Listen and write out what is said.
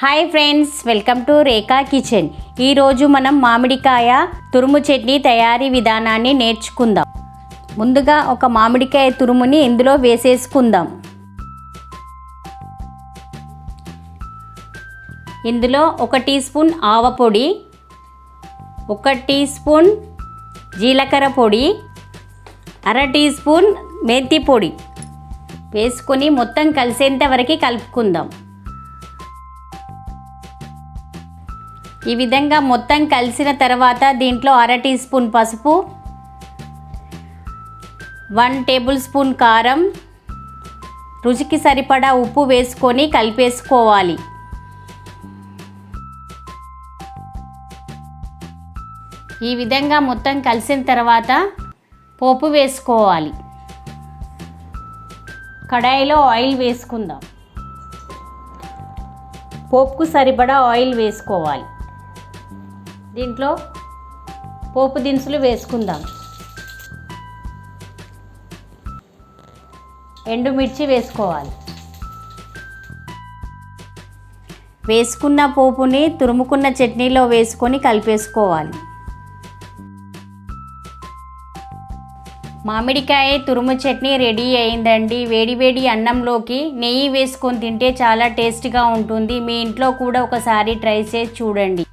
Hi friends, welcome to Rekha kitchen. ఈరోజు మనం మామిడికాయ తురుము చట్నీ తయారీ విధానాన్ని నేర్చుకుందాం. ముందుగా ఒక మామిడికాయ తురుముని ఇందులో వేసేసుకుందాం. ఇందులో 1 టీ స్పూన్ ఆవపొడి, 1 టీ స్పూన్ జీలకర్ర పొడి, 1/2 టీ స్పూన్ మెంతి పొడి వేసుకొని మొత్తం కలిసేంత వరకు కలుపుకుందాం. ఈ విధంగా మొత్తం కలిసిన తర్వాత దీంట్లో 1/2 టీ స్పూన్ పసుపు, 1 టేబుల్ స్పూన్ కారం, రుచికి సరిపడా ఉప్పు వేసుకొని కలిపేసుకోవాలి. ఈ విధంగా మొత్తం కలిసిన తర్వాత పోపు వేసుకోవాలి. కడాయిలో ఆయిల్ వేసుకుందాం. పోపుకు సరిపడా ఆయిల్ వేసుకోవాలి. దీంట్లో పోపు దినుసులు వేసుకుందాం. ఎండుమిర్చి వేసుకోవాలి. వేసుకున్న పోపుని తురుముకున్న చట్నీలో వేసుకొని కలిపేసుకోవాలి. మామిడికాయ తురుము చట్నీ రెడీ అయిందండి. వేడి అన్నంలోకి నెయ్యి వేసుకొని తింటే చాలా టేస్టీగా ఉంటుంది. మీ ఇంట్లో కూడా ఒకసారి ట్రై చేసి చూడండి.